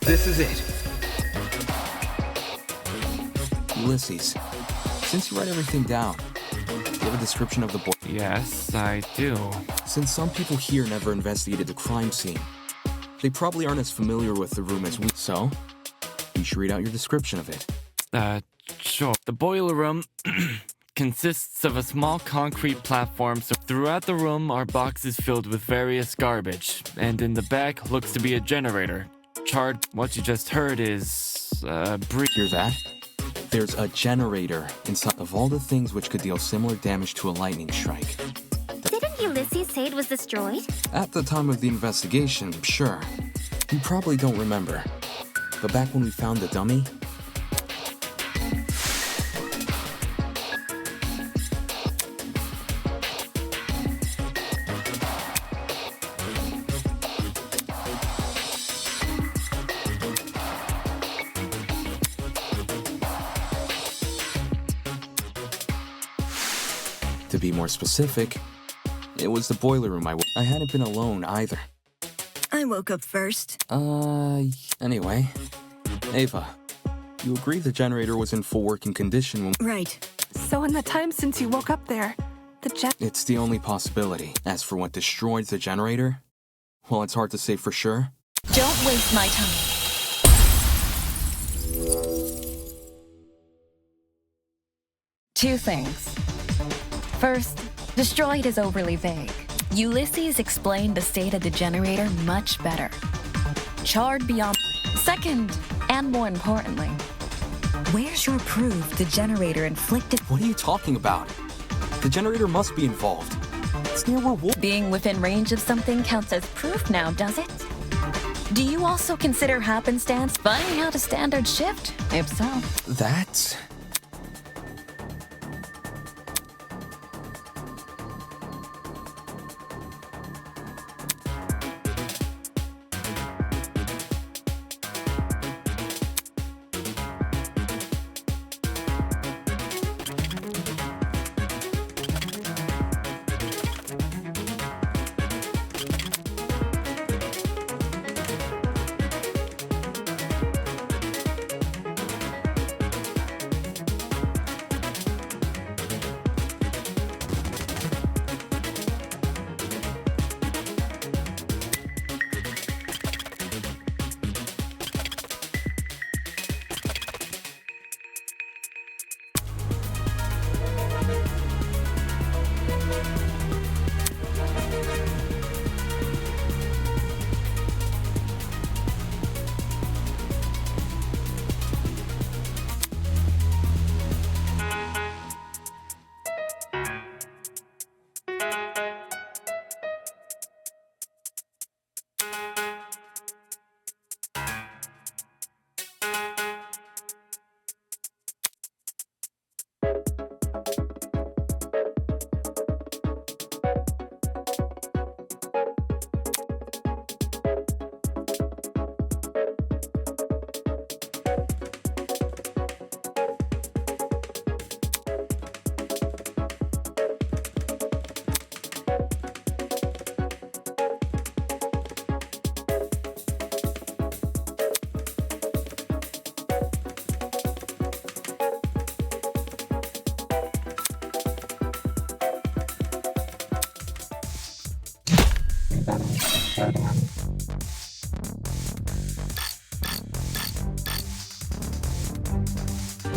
This is it. Ulysses, since you write everything down, do you have a description of the boy? Yes, I do. Since some people here never investigated the crime scene, they probably aren't as familiar with the room as we. So, you should read out your description of it. Sure. The boiler room consists of a small concrete platform, so throughout the room are boxes filled with various garbage, and in the back looks to be a generator. Chard, what you just heard is, Hear that? There's a generator inside of all the things which could deal similar damage to a lightning strike. Didn't Ulysses say it was destroyed? At the time of the investigation, sure. You probably don't remember. But back when we found the dummy, to be more specific, it was the boiler room I hadn't been alone either. I woke up first. Anyway. Ava, you agree the generator was in full working condition when— Right. So in the time since you woke up there, It's the only possibility. As for what destroyed the generator, well, it's hard to say for sure. Don't waste my time. Two things. First, destroyed is overly vague. Ulysses explained the state of the generator much better. Charred beyond. Second, and more importantly, Where's your proof the generator inflicted? What are you talking about? The generator must be involved. It's near where being within range of something counts as proof now, does it? Do you also consider happenstance finding out a standard shift? If so, That's—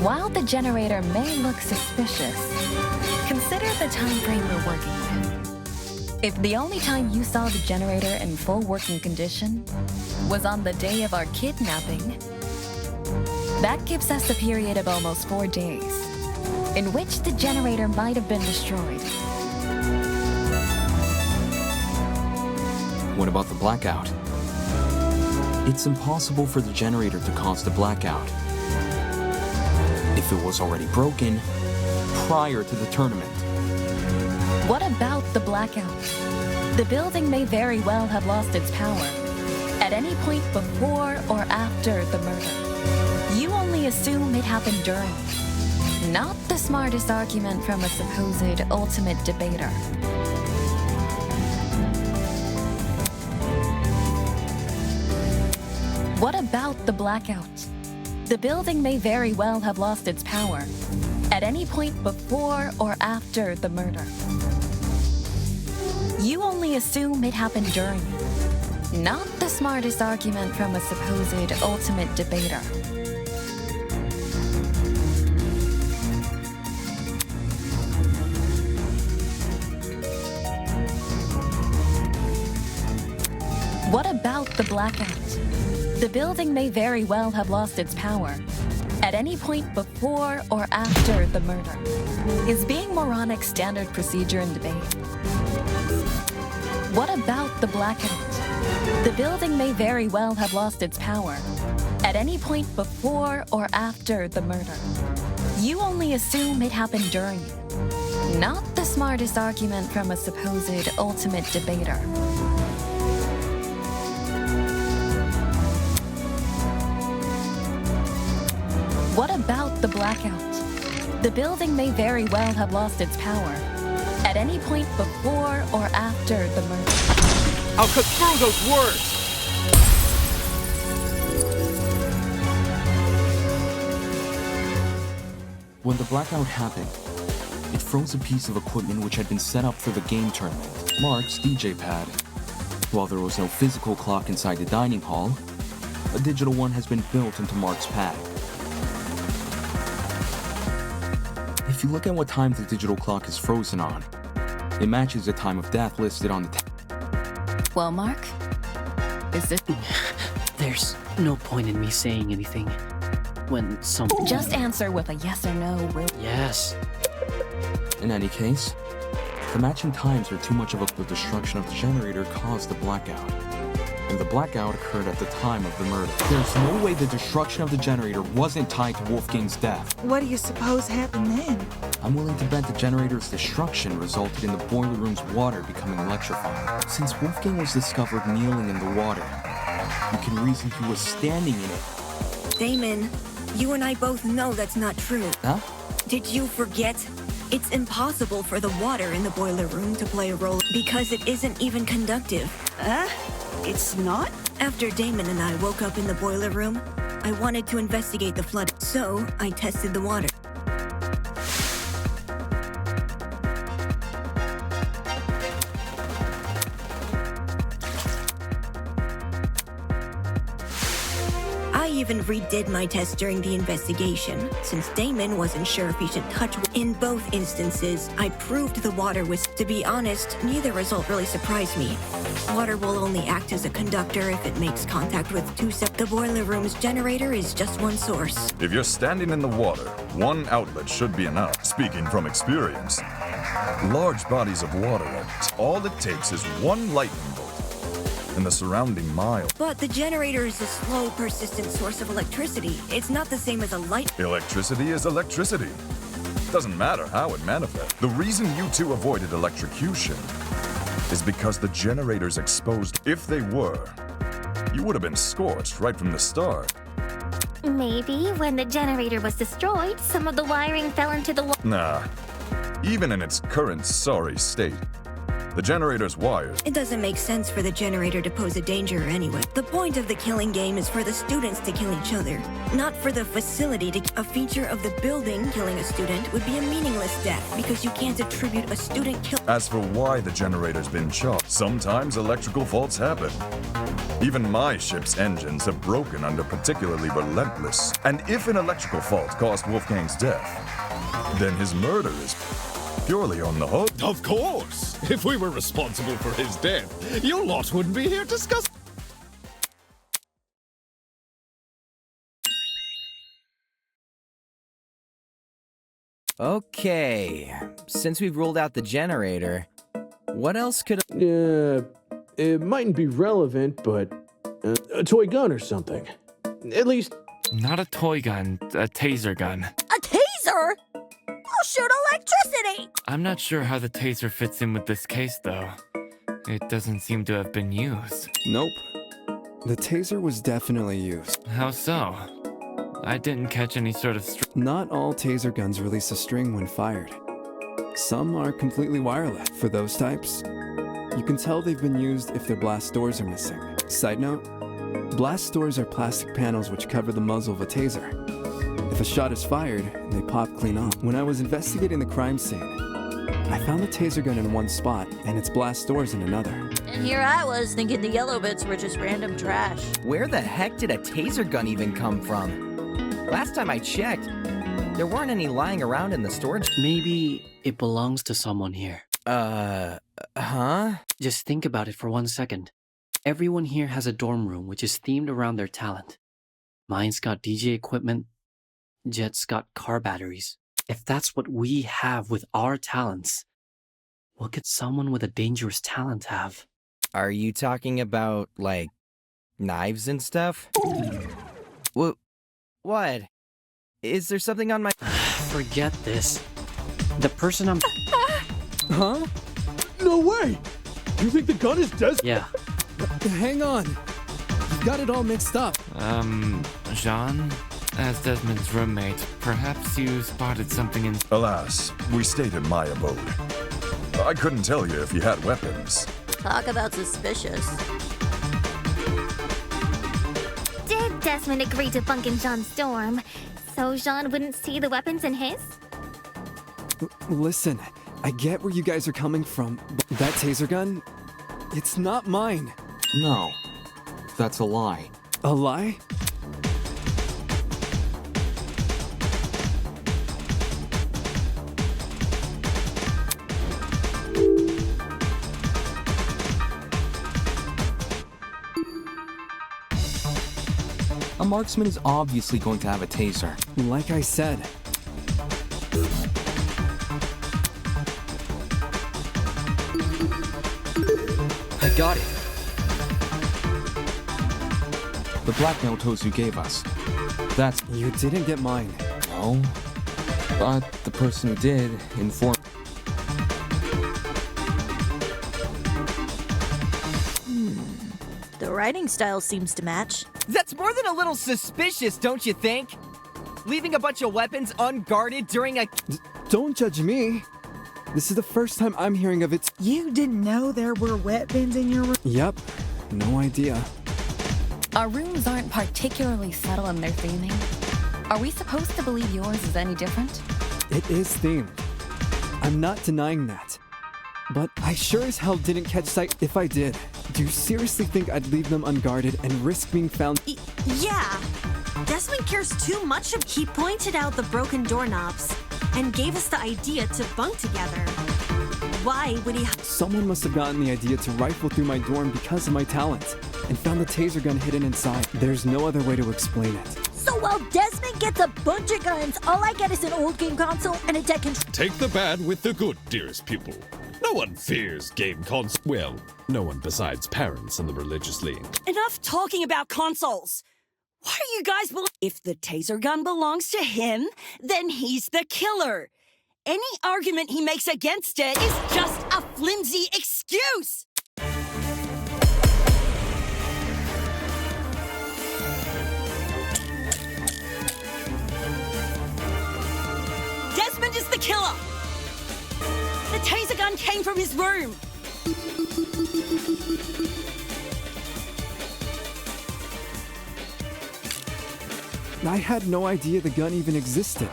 while the generator may look suspicious, consider the time frame we're working with. If the only time you saw the generator in full working condition was on the day of our kidnapping, that gives us a period of almost 4 days in which the generator might have been destroyed. What about the blackout? It's impossible for the generator to cause the blackout if it was already broken prior to the tournament. What about the blackout? The building may very well have lost its power at any point before or after the murder. You only assume it happened during. Not the smartest argument from a supposed ultimate debater. What about the blackout? The building may very well have lost its power at any point before or after the murder. You only assume it happened during. Not the smartest argument from a supposed ultimate debater. What about the blackout? The building may very well have lost its power at any point before or after the murder. Is being moronic standard procedure in debate? What about the blackout? The building may very well have lost its power at any point before or after the murder. You only assume it happened during. Not the smartest argument from a supposed ultimate debater. What about the blackout? The building may very well have lost its power at any point before or after the murder. I'll cut through those words! When the blackout happened, it froze a piece of equipment which had been set up for the game tournament, Mark's DJ pad. While there was no physical clock inside the dining hall, a digital one has been built into Mark's pad. If you look at what time the digital clock is frozen on, it matches the time of death listed on the Well, Mark, is this... There's no point in me saying anything when someone... Just answer with a yes or no, will... Yes. In any case, the matching times are too much of a... The destruction of the generator caused the blackout, and the blackout occurred at the time of the murder. There's no way the destruction of the generator wasn't tied to Wolfgang's death. What do you suppose happened then? I'm willing to bet the generator's destruction resulted in the boiler room's water becoming electrified. Since Wolfgang was discovered kneeling in the water, you can reason he was standing in it. Damon, you and I both know that's not true. Huh? Did you forget? It's impossible for the water in the boiler room to play a role because it isn't even conductive. It's not? After Damon and I woke up in the boiler room, I wanted to investigate the flood, so I tested the water. I even redid my test during the investigation, since Damon wasn't sure if he should touch. In both instances, I proved the water was. To be honest, neither result really surprised me. Water will only act as a conductor if it makes contact with two sep. The boiler room's generator is just one source. If you're standing in the water, one outlet should be enough. Speaking from experience, large bodies of water, all it takes is one lightning bolt in the surrounding mile. But the generator is a slow, persistent source of electricity. It's not the same as a light. Electricity is electricity. Doesn't matter how it manifests. The reason you two avoided electrocution is because the generator's exposed. If they were, you would have been scorched right from the start. Maybe when the generator was destroyed, some of the wiring fell into the water. Nah. Even in its current sorry state, the generator's wires. It doesn't make sense for the generator to pose a danger anyway. The point of the killing game is for the students to kill each other, not for the facility to. A feature of the building killing a student would be a meaningless death because you can't attribute a student kill. As for why the generator's been chopped, sometimes electrical faults happen. Even my ship's engines have broken under particularly relentless. And if an electrical fault caused Wolfgang's death, then his murder is purely on the hook. Of course! If we were responsible for his death, you lot wouldn't be here discussing. Okay, since we've ruled out the generator, what else could... It mightn't be relevant, but a toy gun or something. At least... Not a toy gun, a taser gun. A taser? I'll shoot electricity! I'm not sure how the taser fits in with this case, though. It doesn't seem to have been used. Nope. The taser was definitely used. How so? I didn't catch any sort of Not all taser guns release a string when fired. Some are completely wireless. For those types, you can tell they've been used if their blast doors are missing. Side note, Blast doors are plastic panels which cover the muzzle of a taser. If a shot is fired, they pop clean off. When I was investigating the crime scene, I found the taser gun in one spot and its blast doors in another. And here I was thinking the yellow bits were just random trash. Where the heck did a taser gun even come from? Last time I checked, there weren't any lying around in the storage. Maybe it belongs to someone here. Huh? Just think about it for 1 second. Everyone here has a dorm room which is themed around their talent. Mine's got DJ equipment. Jet's got car batteries. If that's what we have with our talents, what could someone with a dangerous talent have? Are you talking about, like, knives and stuff? What? Is there something on my... Forget this. The person I'm... Huh? No way! You think the gun is Des? Yeah. Hang on. You got it all mixed up. Jean? As Desmond's roommate, perhaps you spotted something in... Alas, we stayed in my abode. I couldn't tell you if you had weapons. Talk about suspicious. Did Desmond agree to bunk in Jean's dorm so Jean wouldn't see the weapons in his? Listen, I get where you guys are coming from, but that taser gun, it's not mine. No, that's a lie. A lie? A marksman is obviously going to have a taser. Like I said. I got it. The black note you gave us. That's... You didn't get mine. No. But the person who did informed... The writing style seems to match. That's more than a little suspicious, don't you think? Leaving a bunch of weapons unguarded during a... Don't judge me. This is the first time I'm hearing of it. You didn't know there were weapons in your room? Yep. No idea. Our rooms aren't particularly subtle in their theming. Are we supposed to believe yours is any different? It is themed. I'm not denying that. But I sure as hell didn't catch sight if I did. Do you seriously think I'd leave them unguarded and risk being found? Yeah. Desmond cares too much. He pointed out the broken doorknobs and gave us the idea to bunk together. Why would he... Someone must have gotten the idea to rifle through my dorm because of my talent and found the taser gun hidden inside. There's no other way to explain it. So while Desmond gets a bunch of guns, all I get is an old game console and a deck controller. Take the bad with the good, dearest pupil. No one fears game consoles. Well, no one besides parents in the religious league. Enough talking about consoles. Why do you guys believe... If the taser gun belongs to him, then he's the killer. Any argument he makes against it is just a flimsy excuse. Desmond is the killer. The taser gun came from his room. I had no idea the gun even existed.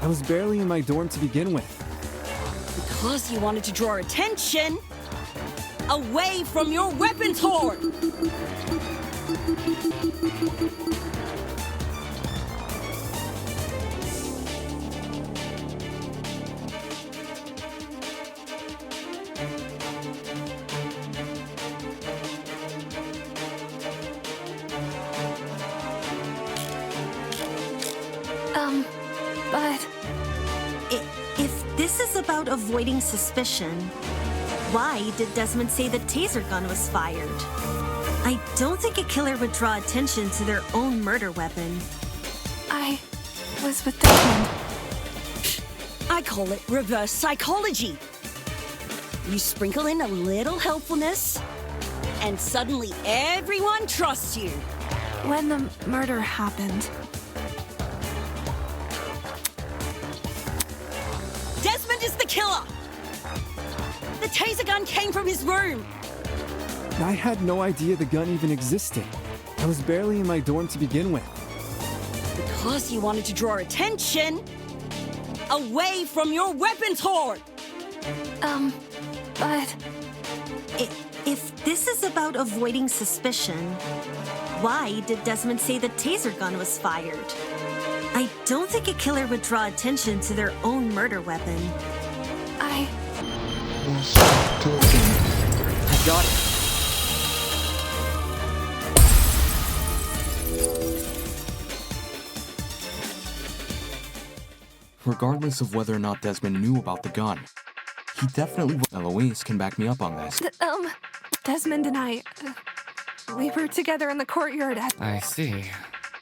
I was barely in my dorm to begin with. Because you wanted to draw attention away from your weapons hoard. But... If this is about avoiding suspicion, why did Desmond say the taser gun was fired? I don't think a killer would draw attention to their own murder weapon. I was with Desmond. I call it reverse psychology. You sprinkle in a little helpfulness, and suddenly everyone trusts you. When the murder happened... Desmond is the killer! taser gun came from his room. I had no idea the gun even existed. I was barely in my dorm to begin with. Because you wanted to draw attention away from your weapons hoard. But if this is about avoiding suspicion, why did Desmond say the taser gun was fired? I don't think a killer would draw attention to their own murder weapon. I got it. Regardless of whether or not Desmond knew about the gun, he definitely Eloise can back me up on this. Desmond and I, we were together in the courtyard at... I see.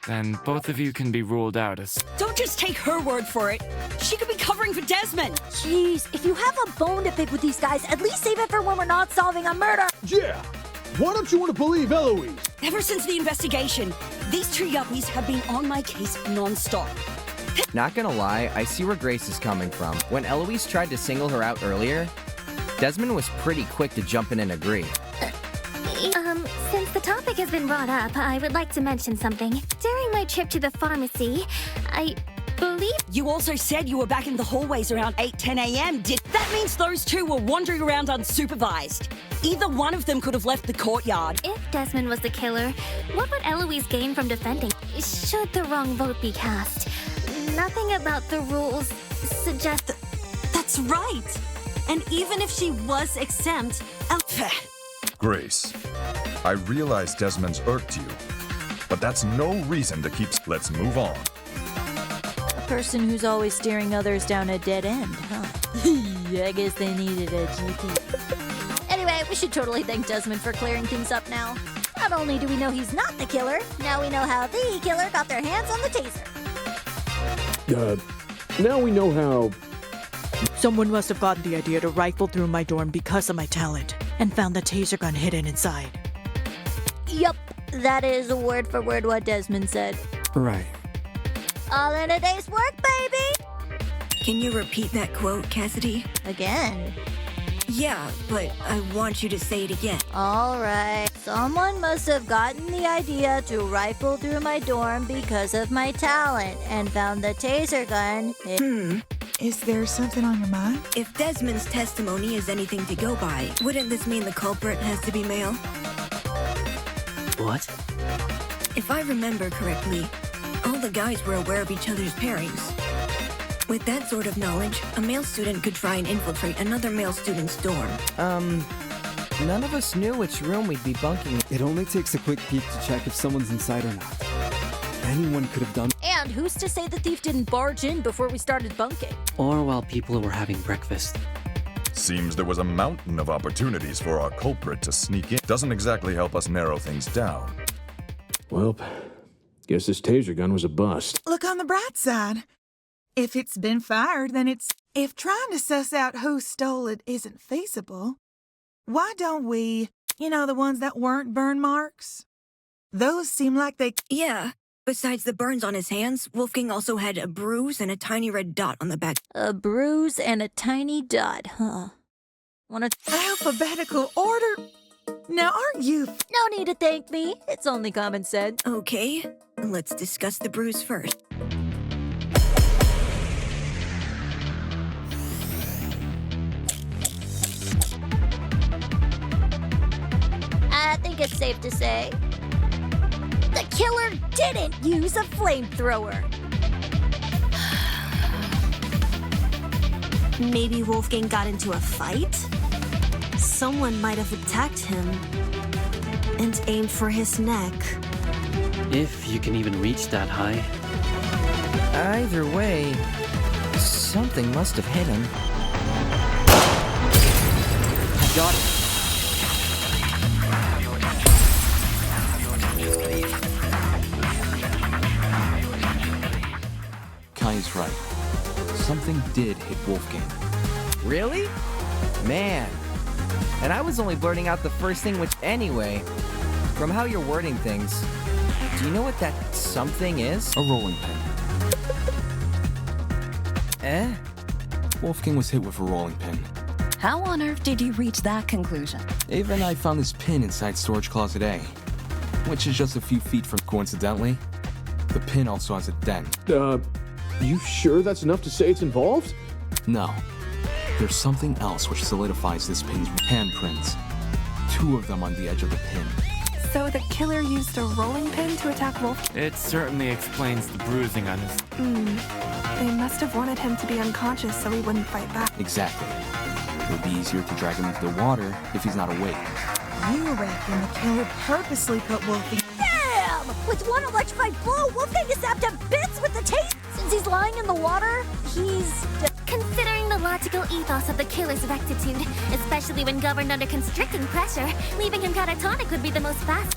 Then both of you can be ruled out as... Don't just take her word for it. She could be covering for Desmond. Jeez, if you have a bone to pick with these guys, at least save it for when we're not solving a murder. Yeah! Why don't you want to believe Eloise? Ever since the investigation, these two yuppies have been on my case non-stop. Not gonna lie, I see where Grace is coming from. When Eloise tried to single her out earlier, Desmond was pretty quick to jump in and agree. Since the topic has been brought up, I would like to mention something. During my trip to the pharmacy, I believe... You also said you were back in the hallways around 8-10 a.m. That means those two were wandering around unsupervised. Either one of them could have left the courtyard. If Desmond was the killer, what would Eloise gain from defending? Should the wrong vote be cast? Nothing about the rules suggests... That's right. And even if she was exempt... Grace, I realize Desmond's irked you, but that's no reason to keep... Let's move on. A person who's always steering others down a dead end, huh? I guess they needed a GP. Anyway, we should totally thank Desmond for clearing things up now. Not only do we know he's not the killer, now we know how the killer got their hands on the taser. Now we know how... Someone must have gotten the idea to rifle through my dorm because of my talent, and found the taser gun hidden inside. Yup, that is word for word what Desmond said. Right. All in a day's work, baby! Can you repeat that quote, Cassidy? Again? Yeah, but I want you to say it again. Alright. Someone must have gotten the idea to rifle through my dorm because of my talent and found the taser gun. Is there something on your mind? If Desmond's testimony is anything to go by, wouldn't this mean the culprit has to be male? What? If I remember correctly, all the guys were aware of each other's pairings. With that sort of knowledge, a male student could try and infiltrate another male student's dorm. None of us knew which room we'd be bunking in. It only takes a quick peek to check if someone's inside or not. Anyone could have done... And who's to say the thief didn't barge in before we started bunking? Or while people were having breakfast. Seems there was a mountain of opportunities for our culprit to sneak in. Doesn't exactly help us narrow things down. Well, guess this taser gun was a bust. Look on the bright side. If it's been fired, then it's... If trying to suss out who stole it isn't feasible, why don't we... You know, the ones that weren't burn marks? Those seem like they... Yeah. Besides the burns on his hands, Wolfgang also had a bruise and a tiny red dot on the back. A bruise and a tiny dot, huh? Alphabetical order? Now, aren't you... No need to thank me. It's only common sense. Okay, let's discuss the bruise first. I think it's safe to say the killer didn't use a flamethrower. Maybe Wolfgang got into a fight? Someone might have attacked him and aimed for his neck. If you can even reach that high. Either way, something must have hit him. I got it. Kai's right. Something did hit Wolfgang. Really? Man. And I was only blurting out the first thing, which anyway, from how you're wording things, do you know what that something is? A rolling pin. Eh? Wolfgang was hit with a rolling pin. How on earth did you reach that conclusion? Ava and I found this pin inside storage closet A, which is just a few feet from. Coincidentally, the pin also has a dent. You sure that's enough to say it's involved? No. There's something else which solidifies this pin's handprints. 2 of them on the edge of the pin. So the killer used a rolling pin to attack Wolf? It certainly explains the bruising on his... They must have wanted him to be unconscious so he wouldn't fight back. Exactly. It would be easier to drag him into the water if he's not awake. You reckon the killer purposely put Wolfie... Damn! With one electrified blow, Wolfgang is zapped to bits with the taste. Since he's lying in the water, he's... Considering the logical ethos of the killer's rectitude, especially when governed under constricting pressure, leaving him catatonic would be the most fast.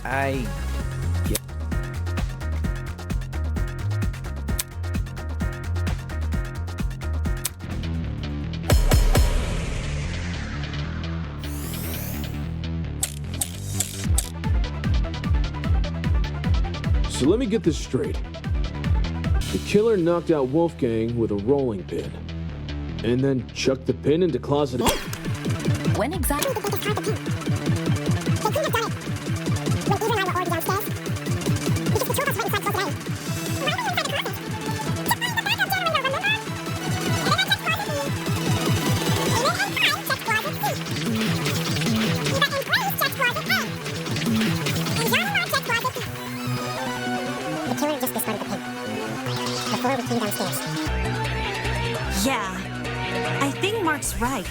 So let me get this straight. The killer knocked out Wolfgang with a rolling pin, and then chucked the pin into closet. When exactly? Yeah, I think Mark's right.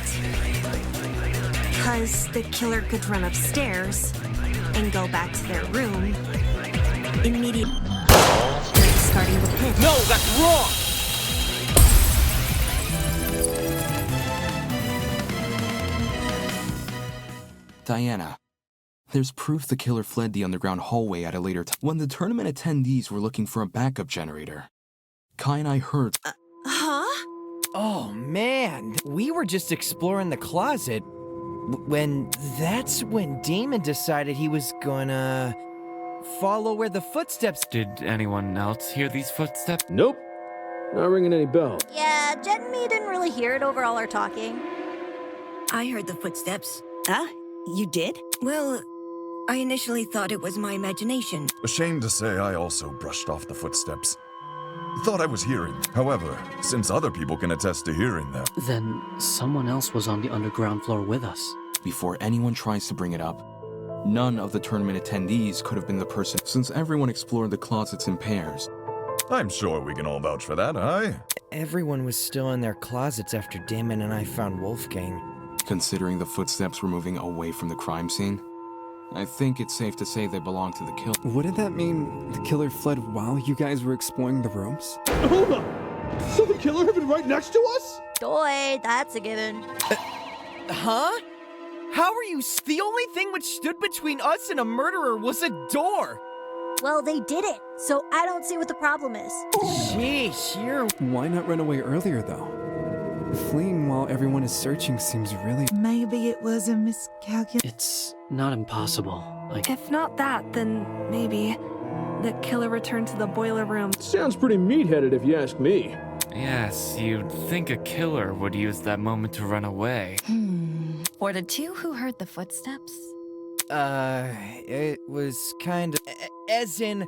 Because the killer could run upstairs and go back to their room immediately, discarding the pin. No, that's wrong! Diana, there's proof the killer fled the underground hallway at a later time. When the tournament attendees were looking for a backup generator, Kai and I heard... Huh? Oh, man. We were just exploring the closet that's when Damon decided he was gonna follow where the footsteps... Did anyone else hear these footsteps? Nope. Not ringing any bells. Yeah, Jen and me didn't really hear it over all our talking. I heard the footsteps. Huh? You did? Well, I initially thought it was my imagination. Ashamed to say I also brushed off the footsteps. Thought I was hearing. However, since other people can attest to hearing them... Then someone else was on the underground floor with us. Before anyone tries to bring it up, none of the tournament attendees could have been the person, since everyone explored the closets in pairs. I'm sure we can all vouch for that, aye? Everyone was still in their closets after Damon and I found Wolfgang. Considering the footsteps were moving away from the crime scene, I think it's safe to say they belong to the killer. Wouldn't that mean the killer fled while you guys were exploring the rooms? Hold on! So the killer had been right next to us? Joy, that's a given. Huh? How are you? The only thing which stood between us and a murderer was a door! Well, they did it, so I don't see what the problem is. Sheesh, you're... Why not run away earlier, though? Fleeing while everyone is searching seems really... Maybe it was a miscalculation. It's not impossible. If not that, then maybe the killer returned to the boiler room. Sounds pretty meat-headed if you ask me. Yes, you'd think a killer would use that moment to run away. For the 2 who heard the footsteps? It was kind of... As in,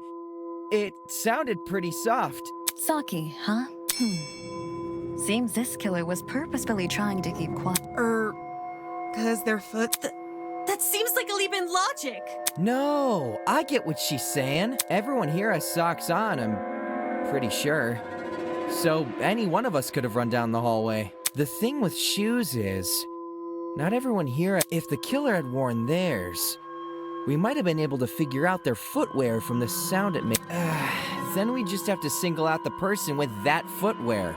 it sounded pretty soft. Saki, huh? Seems this killer was purposefully trying to keep quiet. Cause their foot... That seems like a leap in logic. No, I get what she's saying. Everyone here has socks on, I'm pretty sure. So any one of us could have run down the hallway. The thing with shoes is, not everyone here... If the killer had worn theirs, we might have been able to figure out their footwear from the sound it made. Then we just have to single out the person with that footwear.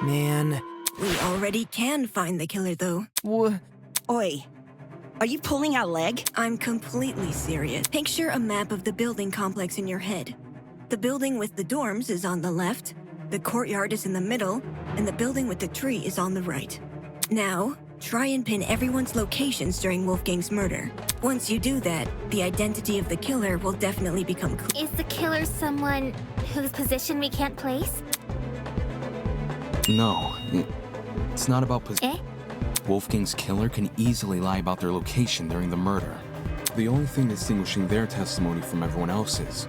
Man. We already can find the killer, though. Oi, are you pulling out leg? I'm completely serious. Picture a map of the building complex in your head. The building with the dorms is on the left, the courtyard is in the middle, and the building with the tree is on the right. Now, try and pin everyone's locations during Wolfgang's murder. Once you do that, the identity of the killer will definitely become clear. Is the killer someone whose position we can't place? No, it's not about Eh? Wolfgang's killer can easily lie about their location during the murder. The only thing distinguishing their testimony from everyone else's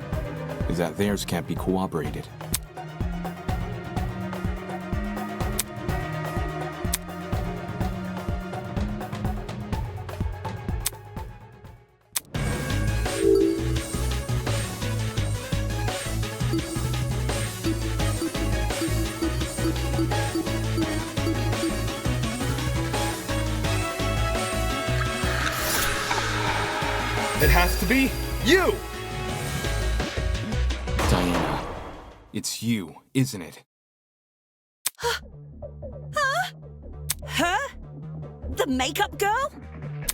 is that theirs can't be corroborated. It has to be you! Diana, it's you, isn't it? Huh? The makeup girl?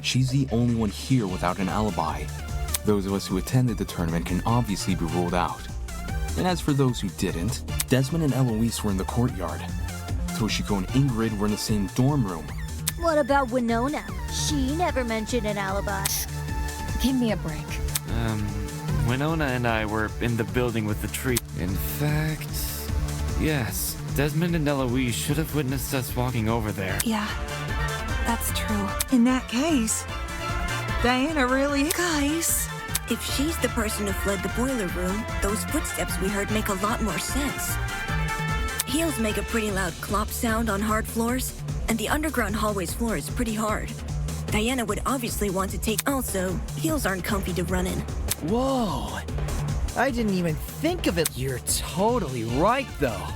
She's the only one here without an alibi. Those of us who attended the tournament can obviously be ruled out. And as for those who didn't, Desmond and Eloise were in the courtyard. Toshiko and Ingrid were in the same dorm room. What about Winona? She never mentioned an alibi. Give me a break. Winona and I were in the building with the tree. In fact, yes, Desmond and Eloise should have witnessed us walking over there. Yeah, that's true. In that case, Diana really... Guys, if she's the person who fled the boiler room, those footsteps we heard make a lot more sense. Heels make a pretty loud clop sound on hard floors, and the underground hallway's floor is pretty hard. Diana would obviously want to take... Also, heels aren't comfy to run in. Whoa! I didn't even think of it. You're totally right, though.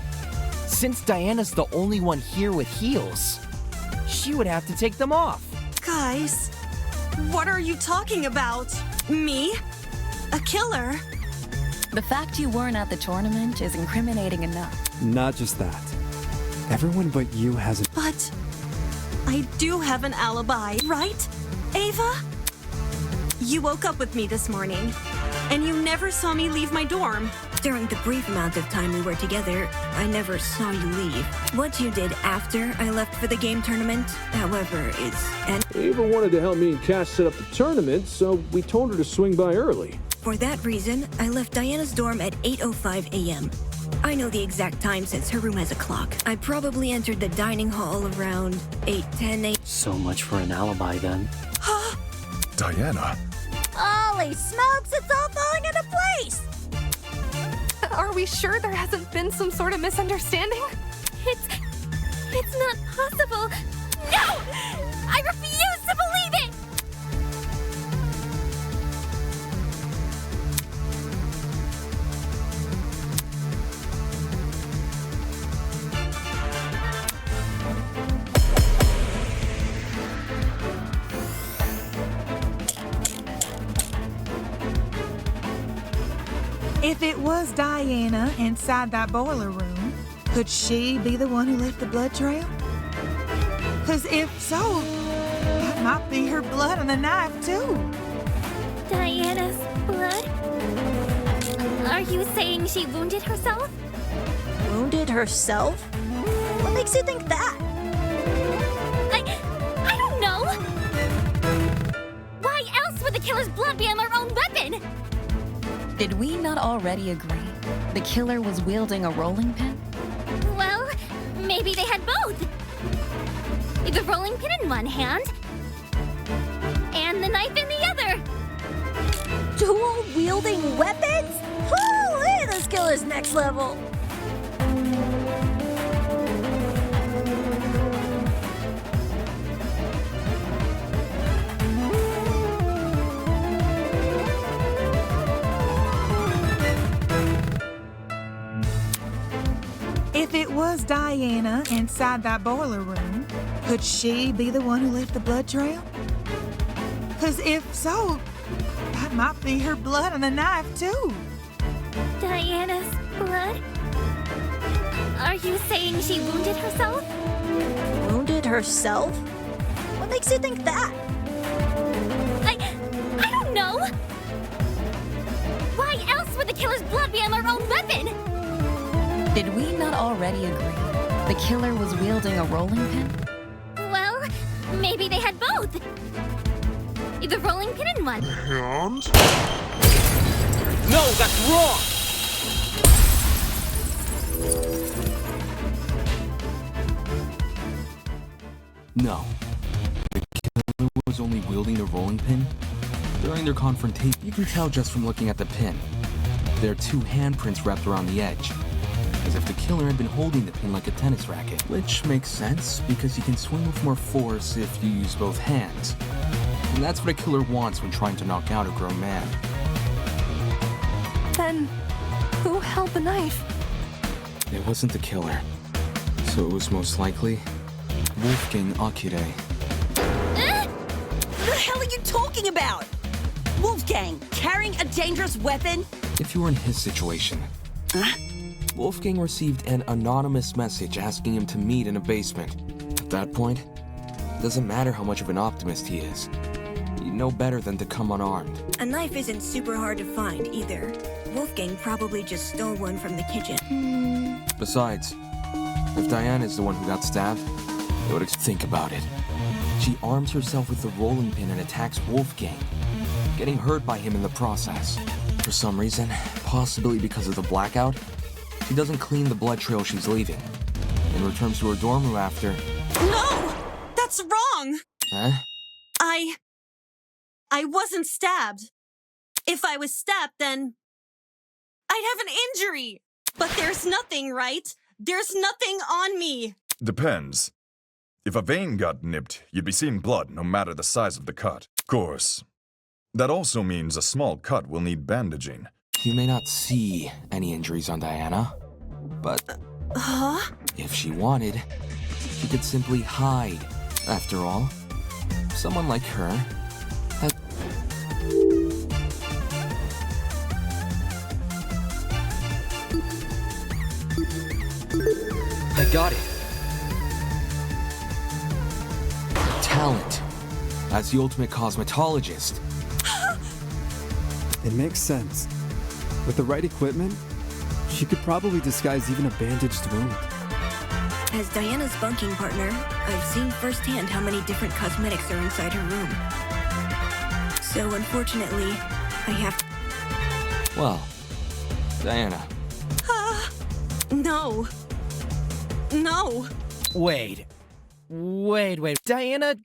Since Diana's the only one here with heels, she would have to take them off. Guys, what are you talking about? Me? A killer? The fact you weren't at the tournament is incriminating enough. Not just that. Everyone but you has a... But I do have an alibi, right, Ava? You woke up with me this morning, and you never saw me leave my dorm. During the brief amount of time we were together, I never saw you leave. What you did after I left for the game tournament, however, is... Ava wanted to help me and Cash set up the tournament, so we told her to swing by early. For that reason, I left Diana's dorm at 8:05 a.m. I know the exact time since her room has a clock. I probably entered the dining hall around 8:10 a.m. So much for an alibi then. Diana. Holy smokes, it's all falling into place! Are we sure there hasn't been some sort of misunderstanding? It's not possible. No! I refuse to believe it! If it was Diana inside that boiler room, could she be the one who left the blood trail? Because if so, that might be her blood on the knife, too. Diana's blood? Are you saying she wounded herself? Wounded herself? What makes you think that? I don't know! Why else would the killer's blood be on their own weapon? Did we not already agree the killer was wielding a rolling pin? Well, maybe they had both. The rolling pin in one hand, and the knife in the other. Dual-wielding weapons? Holy, this killer's next level. If it was Diana inside that boiler room, could she be the one who left the blood trail? Because if so, that might be her blood on the knife, too. Diana's blood? Are you saying she wounded herself? Wounded herself? What makes you think that? I don't know! Why else would the killer's blood be on their own weapon? Did we not already agree the killer was wielding a rolling pin? Well, maybe they had both. The rolling pin in one. And? No, that's wrong! No. The killer was only wielding the rolling pin. During their confrontation, you can tell just from looking at the pin. There are 2 handprints wrapped around the edge, as if the killer had been holding the pin like a tennis racket. Which makes sense, because you can swing with more force if you use both hands. And that's what a killer wants when trying to knock out a grown man. Then, who held the knife? It wasn't the killer, so it was most likely Wolfgang Akire. What the hell are you talking about? Wolfgang, carrying a dangerous weapon? If you were in his situation, Wolfgang received an anonymous message asking him to meet in a basement. At that point, it doesn't matter how much of an optimist he is. You know better than to come unarmed. A knife isn't super hard to find, either. Wolfgang probably just stole one from the kitchen. Besides, if Diana is the one who got stabbed, they would think about it. She arms herself with the rolling pin and attacks Wolfgang, getting hurt by him in the process. For some reason, possibly because of the blackout, she doesn't clean the blood trail she's leaving, and returns to her dorm room after. No! That's wrong! Huh? I wasn't stabbed. If I was stabbed, then I'd have an injury. But there's nothing, right? There's nothing on me. Depends. If a vein got nipped, you'd be seeing blood no matter the size of the cut. Of course. That also means a small cut will need bandaging. You may not see any injuries on Diana, but if she wanted, she could simply hide. After all, someone like her has... I got it. Talent as the ultimate cosmetologist. It makes sense. With the right equipment, she could probably disguise even a bandaged wound. As Diana's bunking partner, I've seen firsthand how many different cosmetics are inside her room. So unfortunately, I have to... Well, Diana. No. No. Wait. Diana,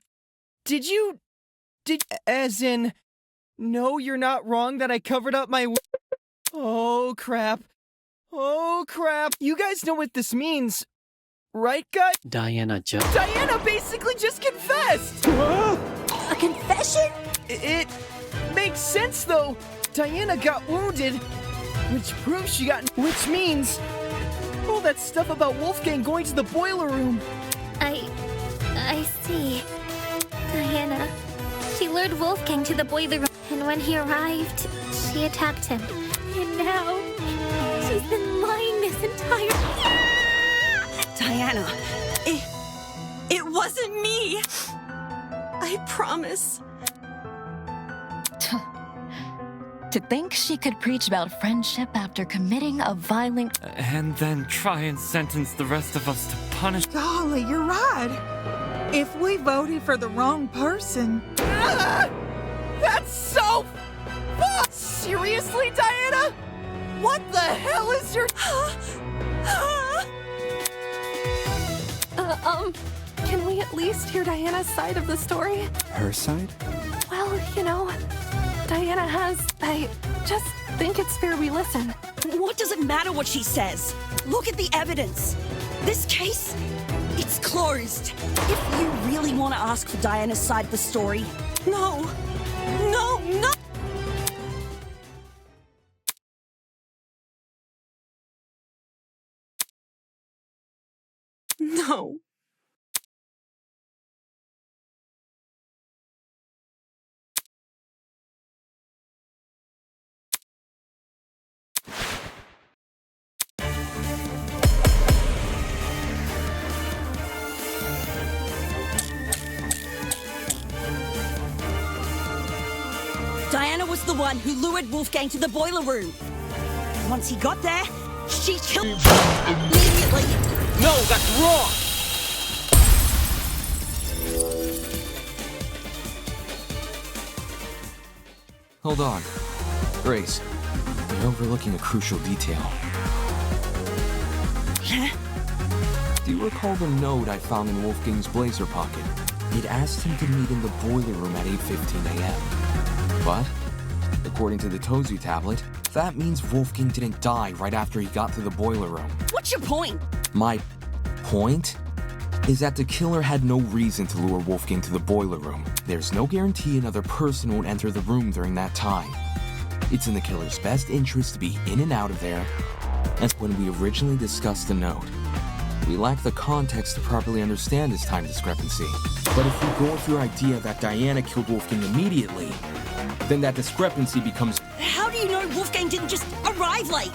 as in, no, you're not wrong that I covered up my... Oh, crap. You guys know what this means, right, guys? Diana basically just confessed! A confession? It makes sense, though. Diana got wounded, which proves she got... Which means... all that stuff about Wolfgang going to the boiler room. I see. Diana. She lured Wolfgang to the boiler room, and when he arrived, she attacked him. And now, she's been lying this entire... Diana. It wasn't me. I promise. To think she could preach about friendship after committing a violent... And then try and sentence the rest of us to punish... Golly, you're right. If we voted for the wrong person... That's so... Seriously, Diana? What the hell is your... Can we at least hear Diana's side of the story? Her side? Well, you know, Diana has... I just think it's fair we listen. What does it matter what she says? Look at the evidence. This case, it's closed. If you really want to ask for Diana's side of the story... No! No. Diana was the one who lured Wolfgang to the boiler room. Once he got there, she killed him immediately. No, that's wrong! Hold on. Grace, you're overlooking a crucial detail. Do you recall the note I found in Wolfgang's blazer pocket? It asked him to meet in the boiler room at 8:15 a.m. But, according to the Tozu tablet, that means Wolfgang didn't die right after he got to the boiler room. What's your point? My point is that the killer had no reason to lure Wolfgang to the boiler room. There's no guarantee another person won't enter the room during that time. It's in the killer's best interest to be in and out of there. That's when we originally discussed the note. We lack the context to properly understand this time discrepancy. But if we go with your idea that Diana killed Wolfgang immediately, then that discrepancy becomes... How do you know Wolfgang didn't just arrive late?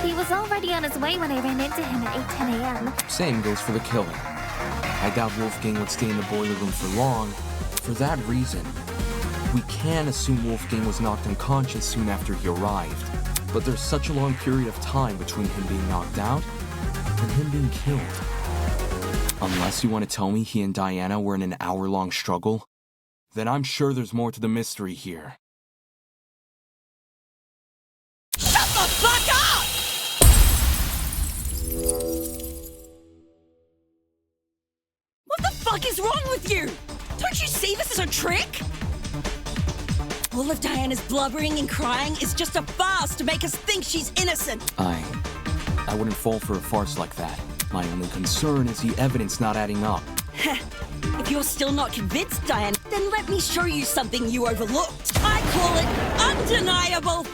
He was already on his way when I ran into him at 8:10 a.m. Same goes for the killer. I doubt Wolfgang would stay in the boiler room for long. For that reason, we can assume Wolfgang was knocked unconscious soon after he arrived. But there's such a long period of time between him being knocked out and him being killed. Unless you want to tell me he and Diana were in an hour-long struggle, then I'm sure there's more to the mystery here. Shut the fuck up! What the fuck is wrong with you? Don't you see this is a trick? All of Diana's blubbering and crying is just a farce to make us think she's innocent. I wouldn't fall for a farce like that. My only concern is the evidence not adding up. If you're still not convinced, Diana, then let me show you something you overlooked. I call it undeniable.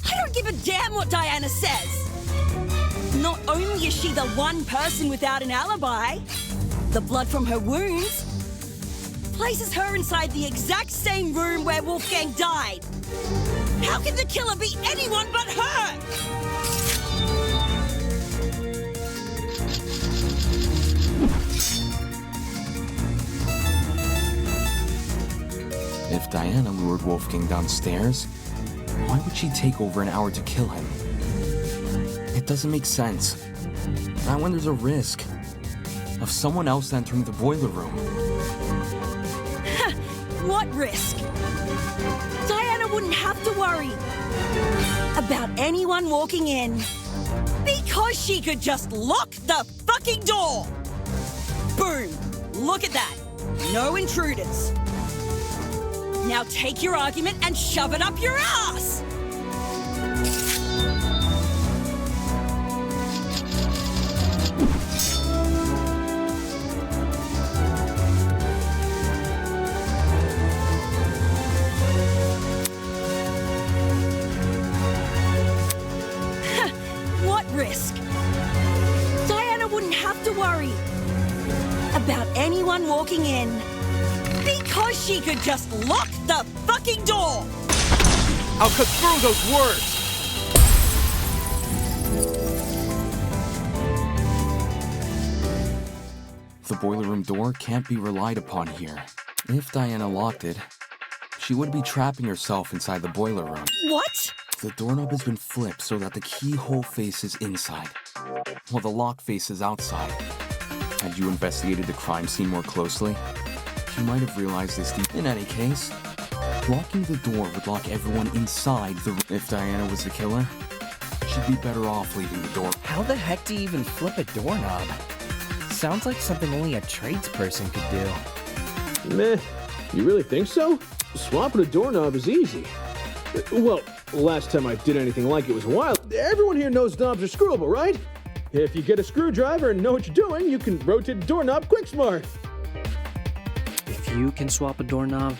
I don't give a damn what Diana says. Not only is she the one person without an alibi, the blood from her wounds places her inside the exact same room where Wolfgang died. How can the killer be anyone but her? If Diana lured Wolfgang downstairs, why would she take over an hour to kill him? It doesn't make sense. Not when there's a risk of someone else entering the boiler room. What risk? Diana wouldn't have to worry about anyone walking in because she could just lock the fucking door. Boom. Look at that. No intruders. Now take your argument and shove it up your ass. Risk. Diana wouldn't have to worry about anyone walking in because she could just lock the fucking door. I'll cut through those words. The boiler room door can't be relied upon here. If Diana locked it, she would be trapping herself inside the boiler room. What? The doorknob has been flipped so that the keyhole faces inside, while the lock faces outside. Had you investigated the crime scene more closely, you might have realized this deep. In any case, locking the door would lock everyone inside the room. If Diana was the killer, she'd be better off leaving the door. How the heck do you even flip a doorknob? Sounds like something only a tradesperson could do. Meh, you really think so? Swapping a doorknob is easy. Well, last time I did anything like it was a while. Everyone here knows knobs are screwable, right? If you get a screwdriver and know what you're doing, you can rotate the doorknob quick smart. If you can swap a doorknob,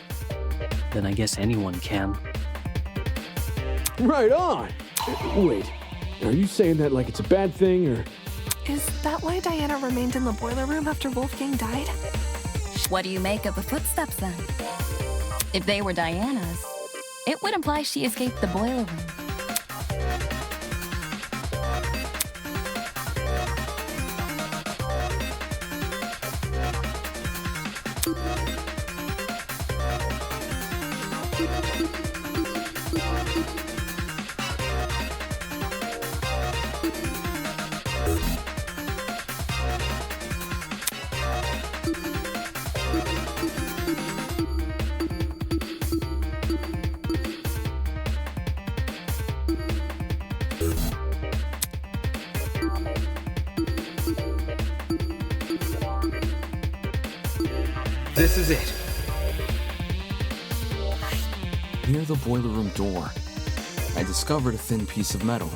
then I guess anyone can. Right on! Wait, are you saying that like it's a bad thing, or...? Is that why Diana remained in the boiler room after Wolfgang died? What do you make of the footsteps, then? If they were Diana's, it would imply she escaped the boiler room. This is it. Near the boiler room door, I discovered a thin piece of metal.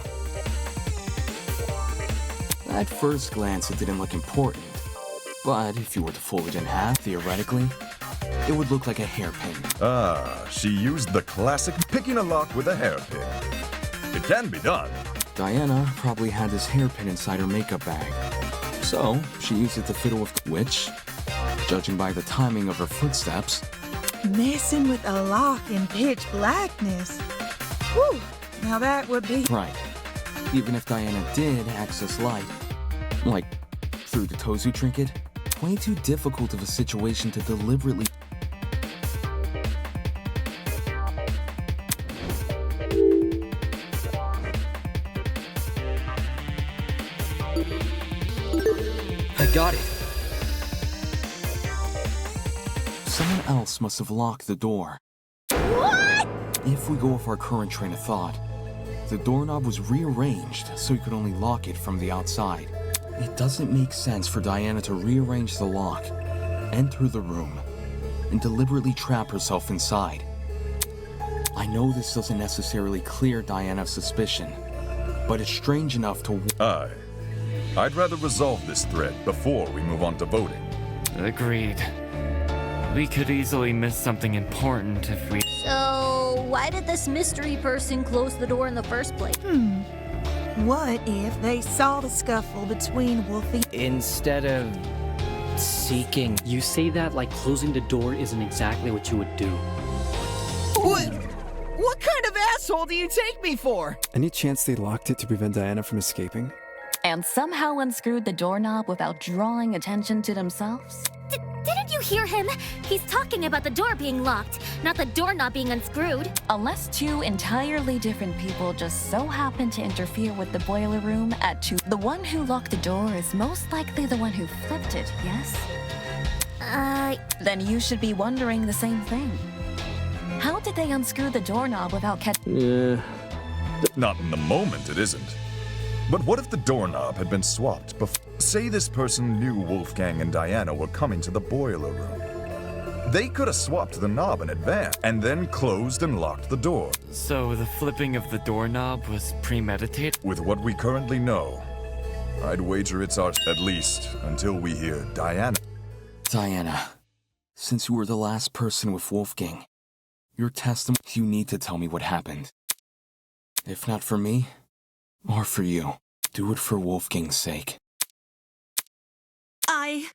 At first glance, it didn't look important, but if you were to fold it in half, theoretically, it would look like a hairpin. Ah, she used the classic picking a lock with a hairpin. It can be done. Diana probably had this hairpin inside her makeup bag, so she used it to fiddle with, which, judging by the timing of her footsteps, Messing with a lock in pitch blackness. Whew, now that would be... Right. Even if Diana did access light, like through the Tozu trinket, way too difficult of a situation to deliberately... I got it. Someone else must have locked the door. What? If we go with our current train of thought, the doorknob was rearranged so you could only lock it from the outside. It doesn't make sense for Diana to rearrange the lock, enter the room, and deliberately trap herself inside. I know this doesn't necessarily clear Diana's suspicion, but it's strange enough to... I'd rather resolve this thread before we move on to voting. Agreed. We could easily miss something important if we... So, why did this mystery person close the door in the first place? What if they saw the scuffle between Wolfie... Instead of seeking... You say that like closing the door isn't exactly what you would do. What kind of asshole do you take me for? Any chance they locked it to prevent Diana from escaping? And somehow unscrewed the doorknob without drawing attention to themselves? Didn't you hear him? He's talking about the door being locked, not the doorknob being unscrewed. Unless two entirely different people just so happen to interfere with the boiler room at 2. The one who locked the door is most likely the one who flipped it, yes? Then you should be wondering the same thing. How did they unscrew the doorknob without catching... Not in the moment, it isn't. But what if the doorknob had been swapped before? Say this person knew Wolfgang and Diana were coming to the boiler room. They could have swapped the knob in advance, and then closed and locked the door. So the flipping of the doorknob was premeditated? With what we currently know, I'd wager it's ours, at least until we hear Diana. Diana, since you were the last person with Wolfgang, your testimony, you need to tell me what happened. If not for me, or for you, do it for Wolfgang's sake. I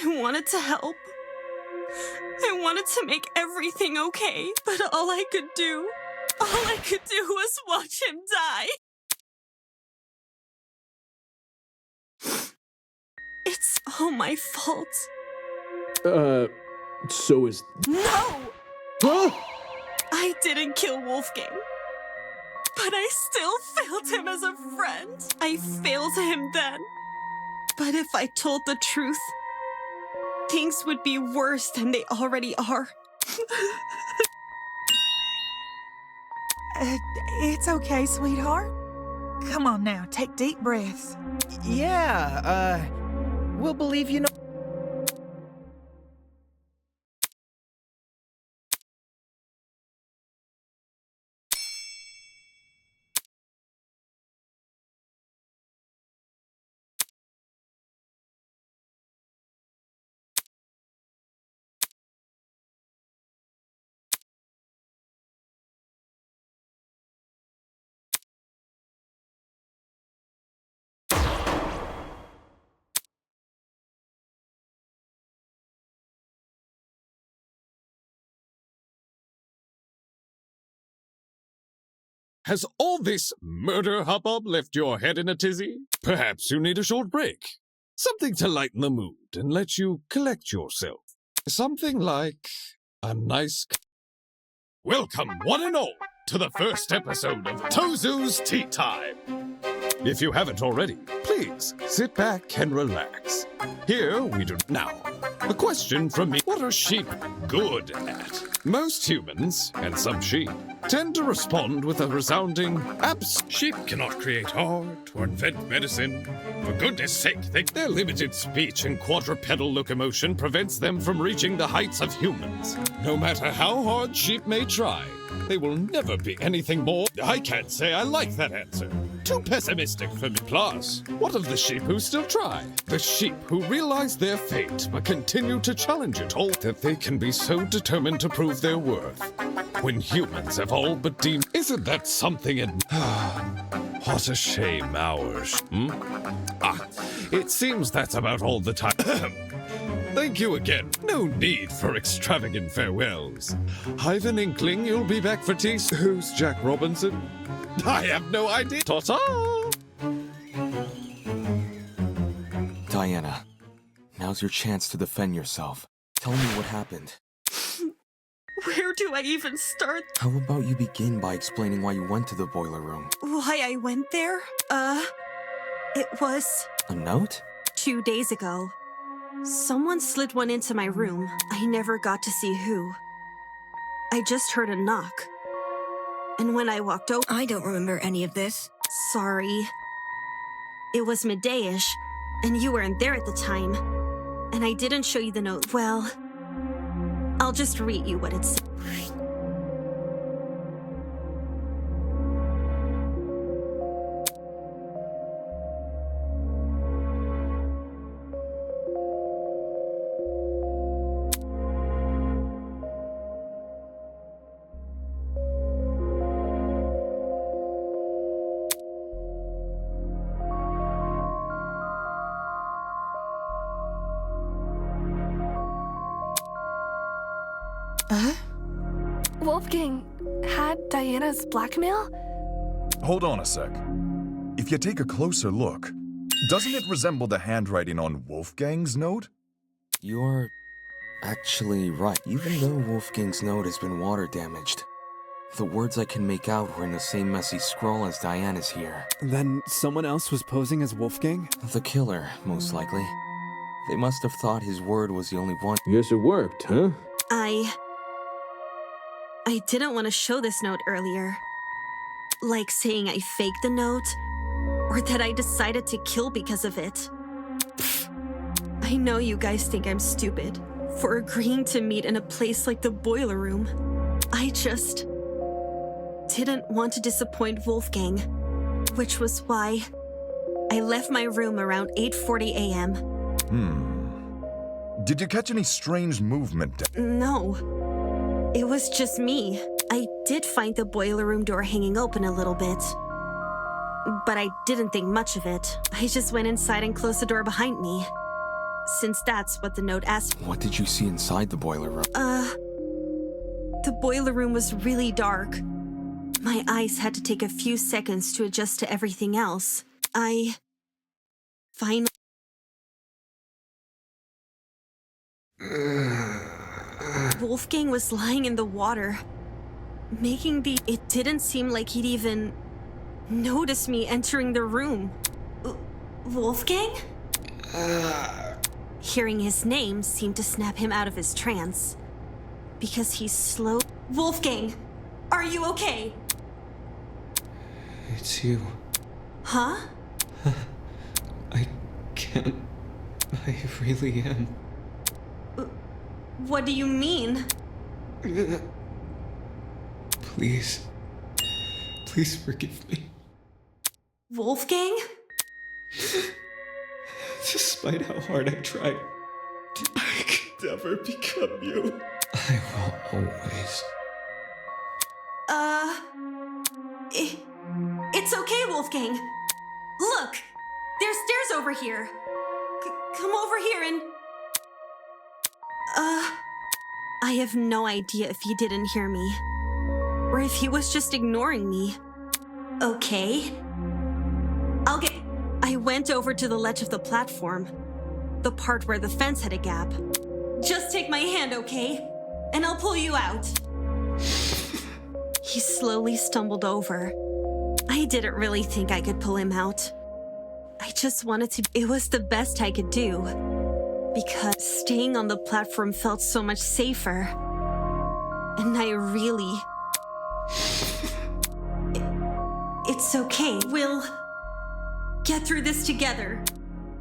wanted to help. I wanted to make everything okay, but all I could do was watch him die. It's all my fault. So is... No! Huh? I didn't kill Wolfgang. But I still failed him as a friend. I failed him then. But if I told the truth, things would be worse than they already are. It's okay, sweetheart. Come on now, take deep breaths. Yeah, we'll believe you know. Has all this murder hubbub left your head in a tizzy? Perhaps you need a short break. Something to lighten the mood and let you collect yourself. Something like a nice... Welcome, one and all, to the first episode of Tozu's Tea Time. If you haven't already, please sit back and relax. Here we do... Now, a question from me. What are sheep good at? Most humans, and some sheep, tend to respond with a resounding abs. Sheep cannot create art or invent medicine. For goodness sake, their limited speech and quadrupedal locomotion prevents them from reaching the heights of humans. No matter how hard sheep may try, they will never be anything more. I can't say I like that answer. Too pessimistic for me. Plus, what of the sheep who still try? The sheep who realize their fate but continue to challenge it all, that they can be so determined to prove their worth. When humans have all but deemed, isn't that something in... What a shame ours. It seems that's about all the time. Thank you again. No need for extravagant farewells. I've an inkling you'll be back for tea. Who's Jack Robinson? I have no idea. Ta-ta! Diana, now's your chance to defend yourself. Tell me what happened. Where do I even start? How about you begin by explaining why you went to the boiler room? Why I went there? It was... A note? 2 days ago. Someone slid one into my room. I never got to see who. I just heard a knock. And when I walked over... I don't remember any of this. Sorry. It was midday-ish, and you weren't there at the time. And I didn't show you the note. Well, I'll just read you what it said. Wolfgang had Diana's blackmail? Hold on a sec. If you take a closer look, doesn't it resemble the handwriting on Wolfgang's note? You're actually right. Even though Wolfgang's note has been water damaged, the words I can make out were in the same messy scroll as Diana's here. Then someone else was posing as Wolfgang? The killer, most likely. They must have thought his word was the only one. Guess it worked, huh? I didn't want to show this note earlier. Like saying I faked the note, or that I decided to kill because of it. I know you guys think I'm stupid for agreeing to meet in a place like the boiler room. I just didn't want to disappoint Wolfgang, which was why I left my room around 8:40 a.m. Did you catch any strange movement? No. It was just me. I did find the boiler room door hanging open a little bit. But I didn't think much of it. I just went inside and closed the door behind me. Since that's what the note asked. What did you see inside the boiler room? The boiler room was really dark. My eyes had to take a few seconds to adjust to everything else. I finally... Wolfgang was lying in the water, making the... It didn't seem like he'd even notice me entering the room. Wolfgang? Hearing his name seemed to snap him out of his trance, because he slowed... Wolfgang, are you okay? It's you. Huh? I can't... I really am. What do you mean? Please. Please forgive me. Wolfgang? Despite how hard I tried, I could never become you. I will always. It's okay, Wolfgang. Look! There's stairs over here. Come over here and... I have no idea if he didn't hear me. Or if he was just ignoring me. Okay. I went over to the ledge of the platform. The part where the fence had a gap. Just take my hand, okay? And I'll pull you out. He slowly stumbled over. I didn't really think I could pull him out. I just wanted to... It was the best I could do. Because staying on the platform felt so much safer. And I really It's okay. We'll get through this together.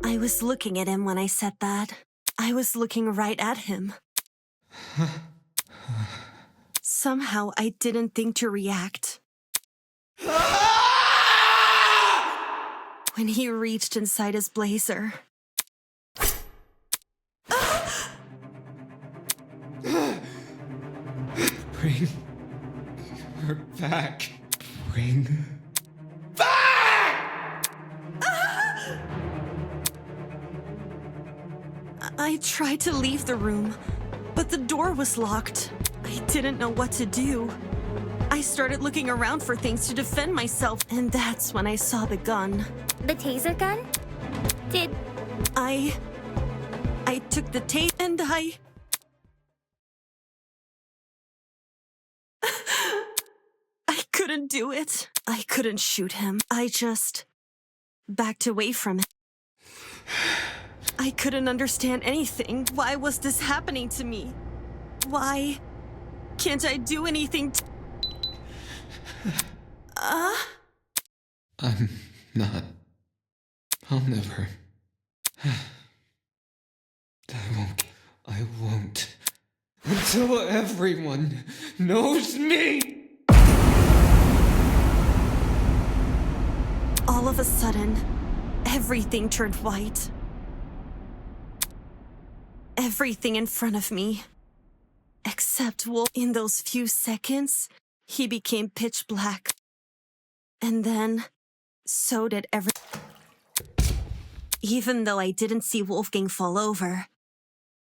I was looking at him when I said that. I was looking right at him. Somehow I didn't think to react. When he reached inside his blazer. Bring her back. Bring I tried to leave the room, but the door was locked. I didn't know what to do. I started looking around for things to defend myself, and that's when I saw the gun. The taser gun? Did... I took the tape and I couldn't do it. I couldn't shoot him. I just backed away from it. I couldn't understand anything. Why was this happening to me? Why can't I do anything I'm not. I'll never. I won't. Until everyone knows me! All of a sudden, everything turned white. Everything in front of me. Except Wolf. In those few seconds, he became pitch black. And then, so did Even though I didn't see Wolfgang fall over,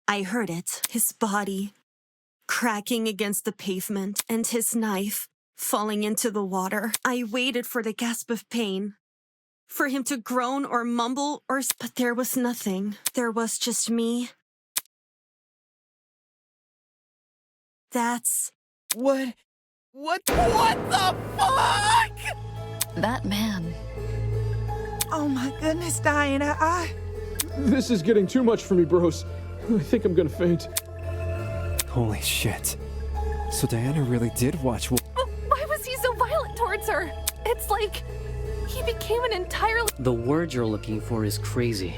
I heard it. His body cracking against the pavement and his knife falling into the water. I waited for the gasp of pain, for him to groan or mumble but there was nothing. There was just me. That's... What the fuck?! That man. Oh my goodness, Diana, This is getting too much for me, bros. I think I'm gonna faint. Holy shit. So Diana really did watch But why was he so violent towards her? It's like he became an entirely... The word you're looking for is crazy.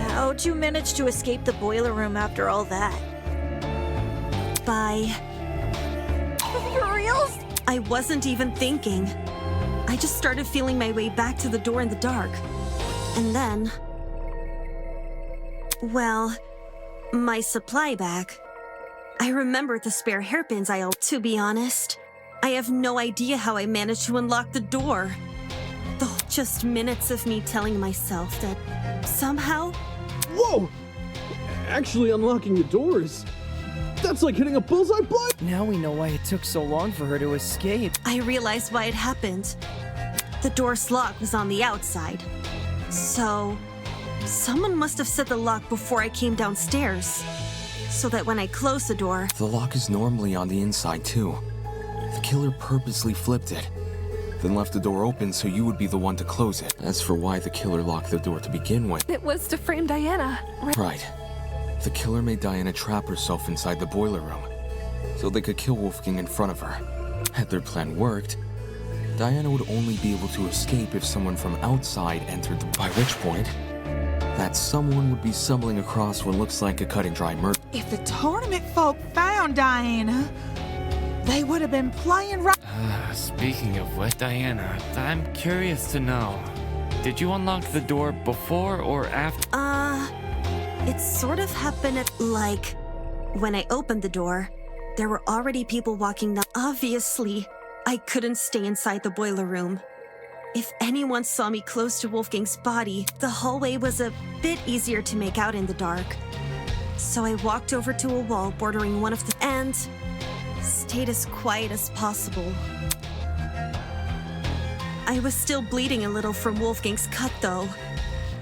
How'd you manage to escape the boiler room after all that? By... For reals? I wasn't even thinking. I just started feeling my way back to the door in the dark. And then... Well, my supply bag. I remembered the spare hairpins I owed. To be honest, I have no idea how I managed to unlock the door. Though just minutes of me telling myself that somehow... Whoa! Actually unlocking the doors. That's like hitting a bullseye blind! Now we know why it took so long for her to escape. I realized why it happened. The door's lock was on the outside. So, someone must have set the lock before I came downstairs. So that when I closed the door... The lock is normally on the inside too. The killer purposely flipped it, then left the door open so you would be the one to close it. As for why the killer locked the door to begin with... It was to frame Diana. Right. The killer made Diana trap herself inside the boiler room, so they could kill Wolfgang in front of her. Had their plan worked, Diana would only be able to escape if someone from outside entered by which point, that someone would be stumbling across what looks like a cut-and-dry murder. If the tournament folk found Diana, they would have been playing right. Speaking of which, Diana, I'm curious to know, did you unlock the door before or after? It sort of happened at, like, when I opened the door, there were already people walking down. Obviously, I couldn't stay inside the boiler room. If anyone saw me close to Wolfgang's body, the hallway was a bit easier to make out in the dark. So I walked over to a wall bordering one of the... and stayed as quiet as possible. I was still bleeding a little from Wolfgang's cut, though.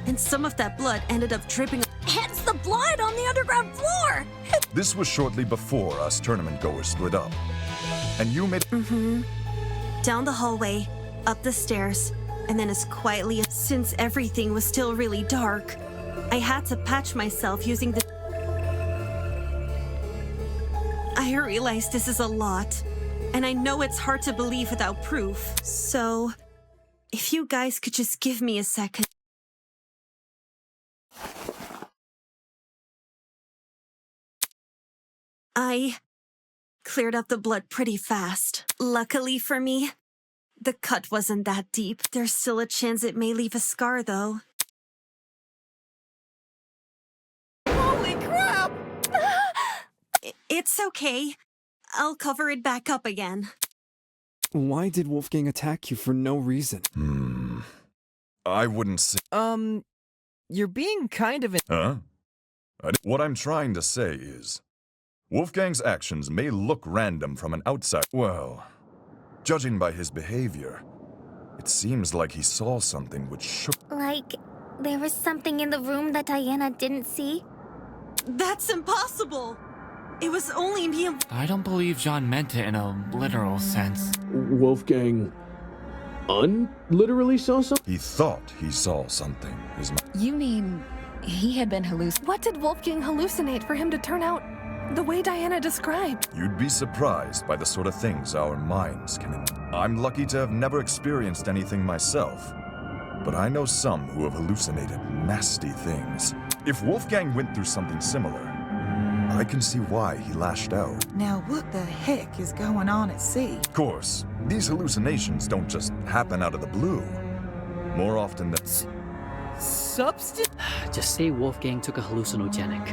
And some of that blood ended up dripping... Hence the blood on the underground floor! This was shortly before us tournament goers split up. And you made... Down the hallway, up the stairs, And then as quietly, since everything was still really dark, I had to patch myself using the... I realize this is a lot, and I know it's hard to believe without proof. So, if you guys could just give me a second. I cleared up the blood pretty fast. Luckily for me, the cut wasn't that deep. There's still a chance it may leave a scar, though. Holy crap! It's okay. I'll cover it back up again. Why did Wolfgang attack you for no reason? I wouldn't say... You're being kind of... Huh? What I'm trying to say is, Wolfgang's actions may look random from an outside... Well, judging by his behavior, it seems like he saw something which shook... Like, there was something in the room that Diana didn't see? That's impossible! It was only me and... I don't believe John meant it in a literal sense. Wolfgang... literally saw something? He thought he saw something. You mean he had been hallucinating? What did Wolfgang hallucinate for him to turn out the way Diana described? You'd be surprised by the sort of things our minds can... I'm lucky to have never experienced anything myself, but I know some who have hallucinated nasty things. If Wolfgang went through something similar, I can see why he lashed out. Now what the heck is going on at sea? Of course, these hallucinations don't just happen out of the blue. More often than... Substance? Just say Wolfgang took a hallucinogenic.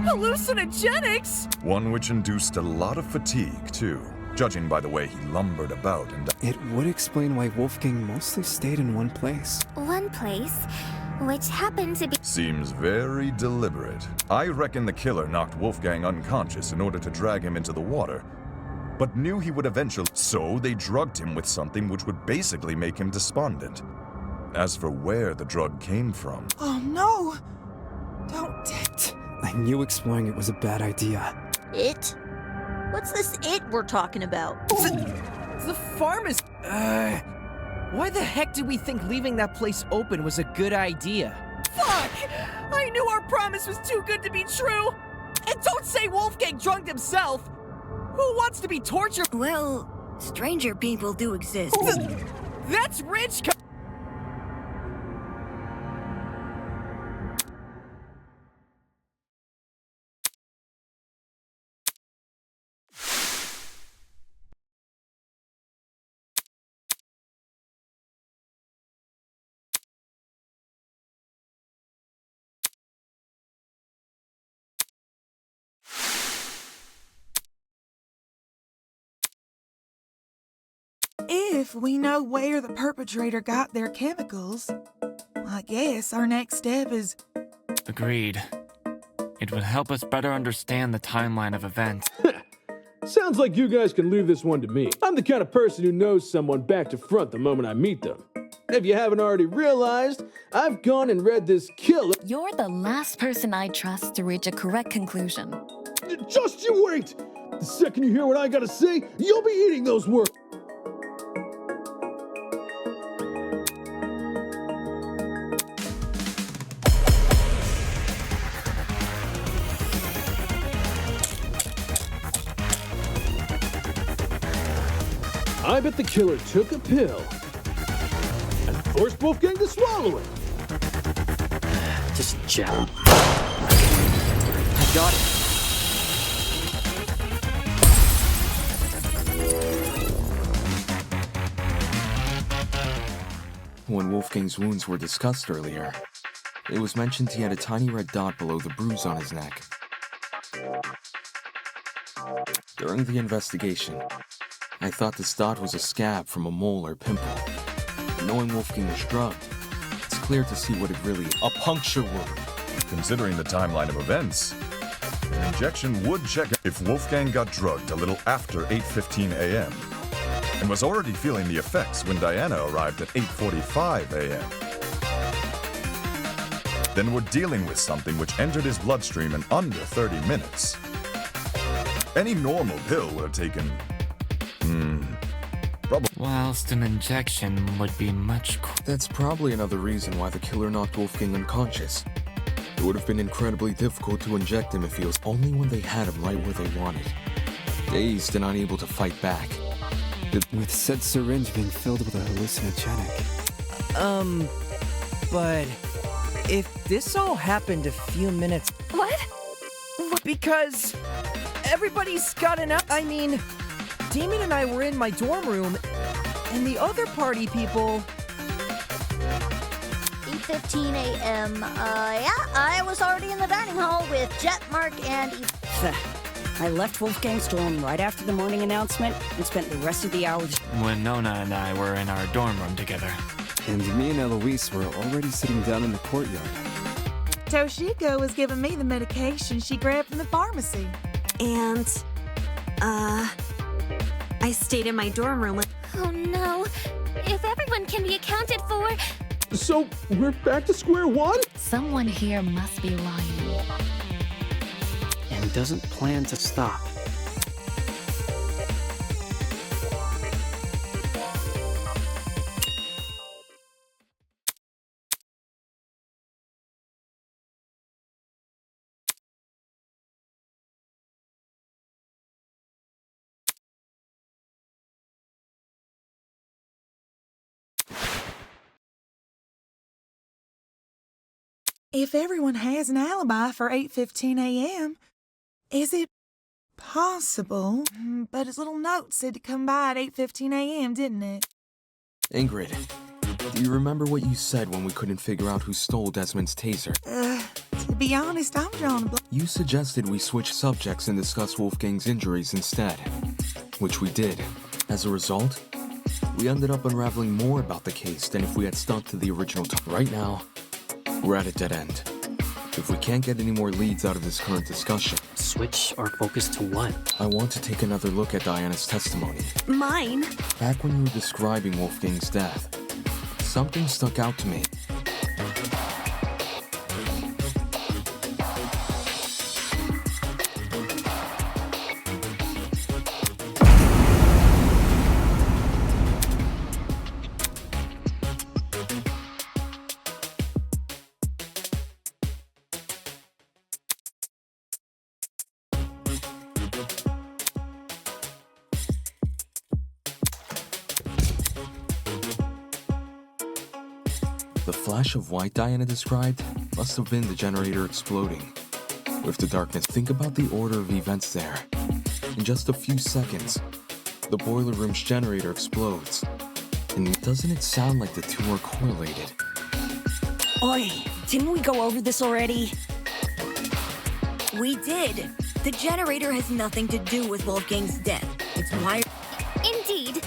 Hallucinogenics? One which induced a lot of fatigue, too, judging by the way he lumbered about and... It would explain why Wolfgang mostly stayed in one place. One place, which happened to be... Seems very deliberate. I reckon the killer knocked Wolfgang unconscious in order to drag him into the water, but knew he would eventually... So they drugged him with something which would basically make him despondent. As for where the drug came from... Oh no! Don't... I knew exploring it was a bad idea. It? What's this it we're talking about? The pharmacist... Why the heck did we think leaving that place open was a good idea? Fuck! I knew our promise was too good to be true! And don't say Wolfgang drugged himself! Who wants to be tortured? Well, stranger people do exist. That's rich. If we know where the perpetrator got their chemicals, I guess our next step is... Agreed. It would help us better understand the timeline of events. Sounds like you guys can leave this one to me. I'm the kind of person who knows someone back to front the moment I meet them. If you haven't already realized, I've gone and read this killer... You're the last person I trust to reach a correct conclusion. Just you wait! The second you hear what I gotta say, you'll be eating those words. I bet the killer took a pill and forced Wolfgang to swallow it. Just jab. I got it. When Wolfgang's wounds were discussed earlier, it was mentioned he had a tiny red dot below the bruise on his neck. During the investigation, I thought this dot was a scab from a mole or pimple. But knowing Wolfgang was drugged, it's clear to see what it really is. A puncture wound. Considering the timeline of events, an injection would check if Wolfgang got drugged a little after 8:15 a.m. and was already feeling the effects when Diana arrived at 8:45 a.m. Then we're dealing with something which entered his bloodstream in under 30 minutes. Any normal pill would have taken, Whilst an injection would be much That's probably another reason why the killer knocked Wolfgang unconscious. It would have been incredibly difficult to inject him if he was only when they had him right where they wanted. Dazed and unable to fight back. With said syringe being filled with a hallucinogenic. But if this all happened a few minutes... What? Because everybody's gotten up. I mean, Damon and I were in my dorm room, and the other party people... 8:15 a.m. Yeah, I was already in the dining hall with Jet, Mark, and... I left Wolfgang's dorm right after the morning announcement and spent the rest of the hours... when Nona and I were in our dorm room together. And me and Eloise were already sitting down in the courtyard. Toshiko was giving me the medication she grabbed from the pharmacy. And, I stayed in my dorm room with... Oh no. If everyone can be accounted for... So, we're back to square one? Someone here must be lying. And doesn't plan to stop. If everyone has an alibi for 8:15 a.m., is it possible? But his little note said to come by at 8:15 a.m., didn't it? Ingrid, do you remember what you said when we couldn't figure out who stole Desmond's taser? To be honest, I'm drawing a blank. You suggested we switch subjects and discuss Wolfgang's injuries instead, which we did. As a result, we ended up unraveling more about the case than if we had stuck to the original Right now, we're at a dead end. If we can't get any more leads out of this current discussion... Switch our focus to what? I want to take another look at Diana's testimony. Mine? Back when you were describing Wolfgang's death, something stuck out to me. The flash of white Diana described must have been the generator exploding. With the darkness, think about the order of events there. In just a few seconds, the boiler room's generator explodes. And doesn't it sound like the two are correlated? Oi, didn't we go over this already? We did. The generator has nothing to do with Wolfgang's death. It's wired... Indeed.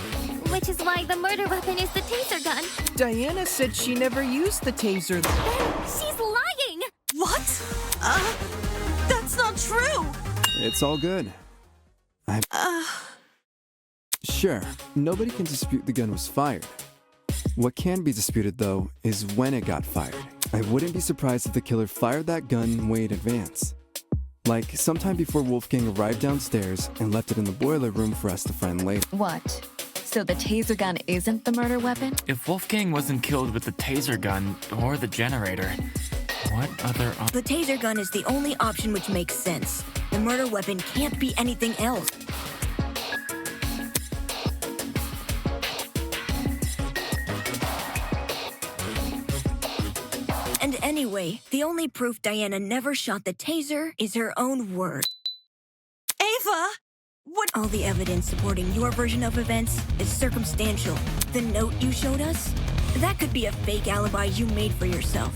Which is why the murder weapon is the taser gun. Diana said she never used the taser. She's lying! What? That's not true! It's all good. Sure, nobody can dispute the gun was fired. What can be disputed, though, is when it got fired. I wouldn't be surprised if the killer fired that gun way in advance. Like, sometime before Wolfgang arrived downstairs and left it in the boiler room for us to find later. What? So the taser gun isn't the murder weapon? If Wolfgang wasn't killed with the taser gun or the generator, what other The taser gun is the only option which makes sense. The murder weapon can't be anything else. And anyway, the only proof Diana never shot the taser is her own word. Ava! What? All the evidence supporting your version of events is circumstantial. The note you showed us? That could be a fake alibi you made for yourself.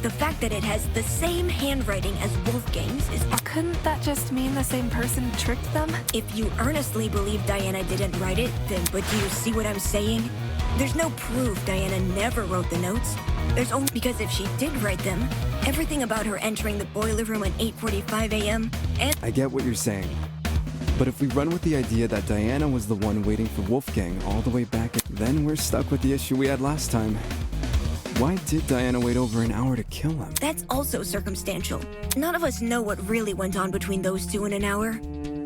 The fact that it has the same handwriting as Wolfgang's is... Couldn't that just mean the same person tricked them? If you earnestly believe Diana didn't write it, then... But do you see what I'm saying? There's no proof Diana never wrote the notes. There's only... Because if she did write them, everything about her entering the boiler room at 8:45 a.m. and... I get what you're saying. But if we run with the idea that Diana was the one waiting for Wolfgang all the way back, then we're stuck with the issue we had last time. Why did Diana wait over an hour to kill him? That's also circumstantial. None of us know what really went on between those two in an hour.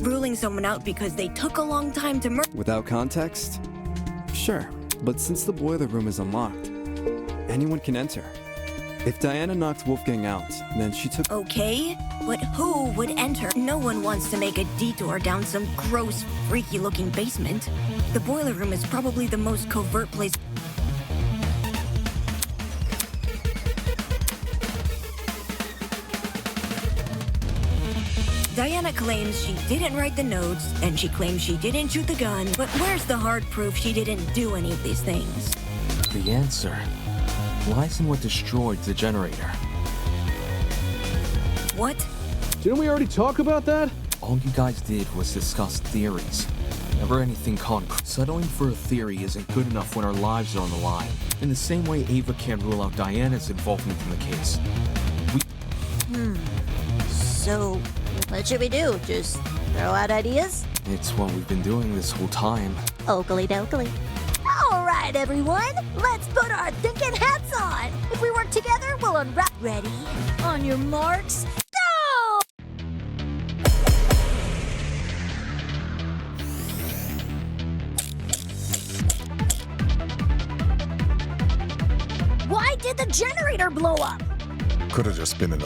Ruling someone out because they took a long time to murder... Without context? Sure, but since the boiler room is unlocked, anyone can enter. If Diana knocked Wolfgang out, then she took— Okay, but who would enter? No one wants to make a detour down some gross, freaky-looking basement. The boiler room is probably the most covert place. Diana claims she didn't write the notes, and she claims she didn't shoot the gun, but where's the hard proof she didn't do any of these things? The answer lies in what destroyed the generator. What? Didn't we already talk about that? All you guys did was discuss theories. Never anything concrete. Settling for a theory isn't good enough when our lives are on the line. In the same way Ava can't rule out Diana's involvement in the case. So, what should we do? Just throw out ideas? It's what we've been doing this whole time. Oakley dokley. All right, everyone. Let's put our thinking hats on. If we work together, we'll unwrap. Ready? On your marks, go! Why did the generator blow up? Could have just been an